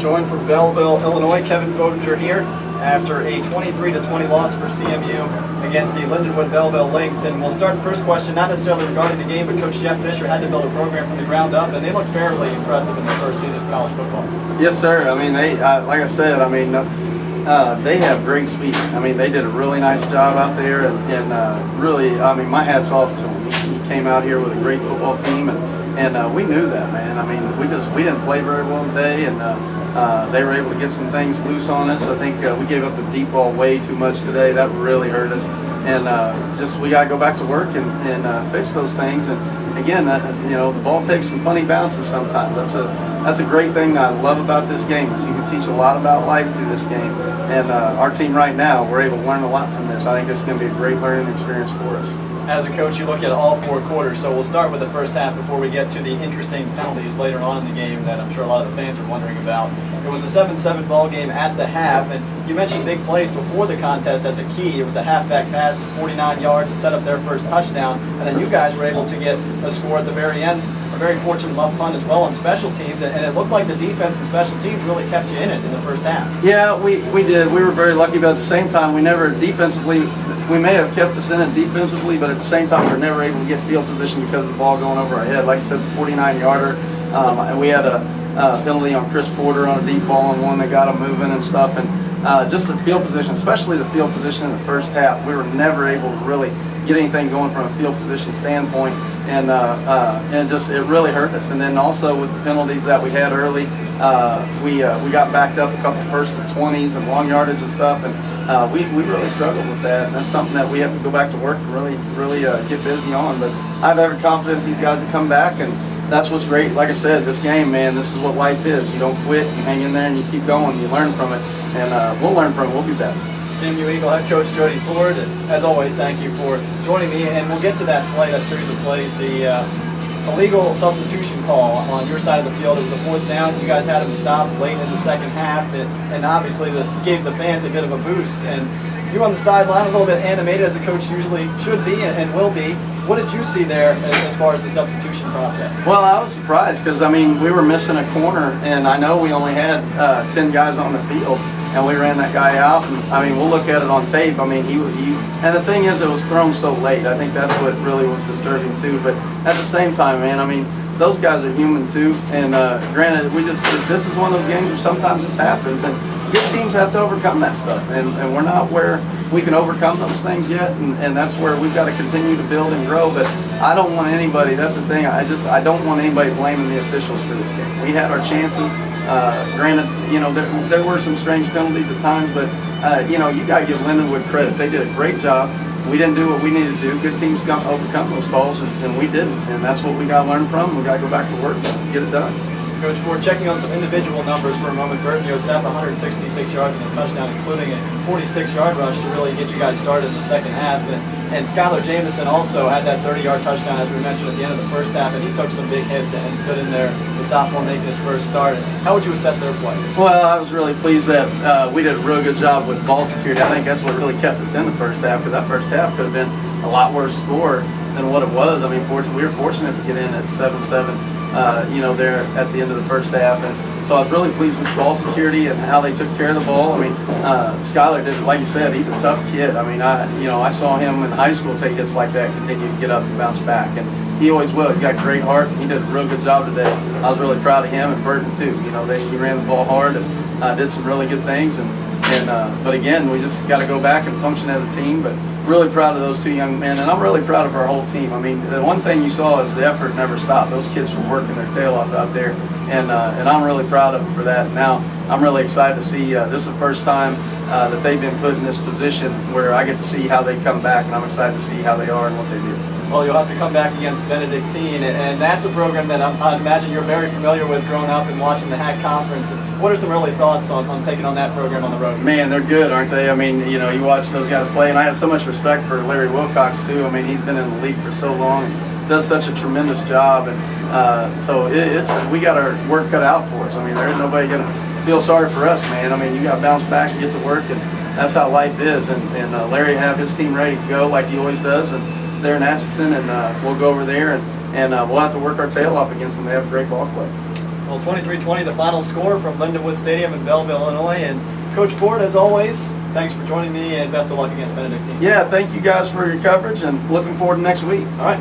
joined from Belleville, Illinois. Kevin Fodinger here after a 23-20 loss for CMU against the Lindenwood Belleville Lynx. And we'll start the first question, not necessarily regarding the game, but Coach Jeff Fisher had to build a program from the ground up, and they looked fairly impressive in their first season of college football. Yes, sir. I mean, they, like I said, I mean, they have great speed. I mean, they did a really nice job out there, and really, I mean, my hat's off to them. He came out here with a great football team, and we knew that, man. I mean, we didn't play very well today, and they were able to get some things loose on us. I think we gave up the deep ball way too much today. That really hurt us, and just we got to go back to work and fix those things. And again, you know, the ball takes some funny bounces sometimes. That's a great thing that I love about this game, is you can teach a lot about life through this game. And our team right now, we're able to learn a lot from this. I think it's going to be a great learning experience for us. As a coach, you look at all four quarters, so we'll start with the first half before we get to the interesting penalties later on in the game that I'm sure a lot of the fans are wondering about. It was a 7-7 ball game at the half, and you mentioned big plays before the contest as a key. It was a halfback pass, 49 yards, that set up their first touchdown, and then you guys were able to get a score at the very end. A very fortunate muff punt as well on special teams, and it looked like the defense and special teams really kept you in it in the first half. Yeah, we did. We were very lucky, but at the same time, we never defensively, we may have kept us in it defensively, but at the same time, we were never able to get field position because of the ball going over our head. Like I said, the 49-yarder, and we had a penalty on Chris Porter on a deep ball and one that got him moving and stuff, and just the field position, especially the field position in the first half, we were never able to really get anything going from a field position standpoint, and just it really hurt us. And then also with the penalties that we had early, we got backed up a couple first and 20s and long yardage and stuff, and we really struggled with that. And that's something that we have to go back to work and really get busy on. But I have every confidence these guys will come back, and that's what's great. Like I said, this game, man, this is what life is. You don't quit, you hang in there, and you keep going. You learn from it, and we'll learn from it. We'll be better. CMU Eagle head coach Jody Ford, and as always, thank you for joining me. And we'll get to that play, that series of plays, the illegal substitution call on your side of the field. It was a 4th down. You guys had him stopped late in the second half, and obviously gave the fans a bit of a boost. And you were on the sideline, a little bit animated, as a coach usually should be and will be. What did you see there as far as the substitution process? Well, I was surprised because, I mean, we were missing a corner, and I know we only had 10 guys on the field, and we ran that guy out. And I mean, we'll look at it on tape. I mean, and the thing is, it was thrown so late. I think that's what really was disturbing too. But at the same time, man, I mean, those guys are human too. And granted, this is one of those games where sometimes this happens, and good teams have to overcome that stuff. And we're not where we can overcome those things yet, and that's where we've got to continue to build and grow. But I don't want anybody, that's the thing, I don't want anybody blaming the officials for this game. We had our chances. Granted, you know, there were some strange penalties at times, but you know, you got to give Lindenwood credit. They did a great job. We didn't do what we needed to do. Good teams overcome those calls, and we didn't. And that's what we got to learn from. We got to go back to work and get it done. Coach Ford, checking on some individual numbers for a moment. Burton Yosef, 166 yards and a touchdown, including a 46-yard rush to really get you guys started in the second half. And Skylar Jamison also had that 30-yard touchdown, as we mentioned, at the end of the first half, and he took some big hits and stood in there, the sophomore making his first start. How would you assess their play? Well, I was really pleased that we did a real good job with ball security. I think that's what really kept us in the first half, because that first half could have been a lot worse score than what it was. I mean, we were fortunate to get in at 7-7. You know, there at the end of the first half, and so I was really pleased with ball security and how they took care of the ball. I mean, Skylar did, like you said, he's a tough kid. I mean, I saw him in high school take hits like that, continue to get up and bounce back, and he always will. He's got a great heart, and he did a real good job today. I was really proud of him and Burton too. You know, he ran the ball hard and did some really good things, but again, we just got to go back and function as a team. But really proud of those two young men, and I'm really proud of our whole team. I mean, the one thing you saw is the effort never stopped. Those kids were working their tail off out there, and I'm really proud of them for that. Now, I'm really excited to see, this is the first time that they've been put in this position where I get to see how they come back, and I'm excited to see how they are and what they do. Well, you'll have to come back against Benedictine, and that's a program that I imagine you're very familiar with growing up and watching the HAC Conference. What are some early thoughts on taking on that program on the road? Man, they're good, aren't they? I mean, you know, you watch those guys play, and I have so much respect for Larry Wilcox, too. I mean, he's been in the league for so long and does such a tremendous job, and so we got our work cut out for us. I mean, there's nobody going to feel sorry for us, man. I mean, you got to bounce back and get to work, and that's how life is. And Larry have his team ready to go like he always does, and they're in Atchison, and we'll go over there, and we'll have to work our tail off against them. They have great ball play. Well, 23-20, the final score from Lindenwood Stadium in Belleville, Illinois. And Coach Ford, as always, thanks for joining me, and best of luck against Benedictine. Yeah, thank you guys for your coverage, and looking forward to next week. All right.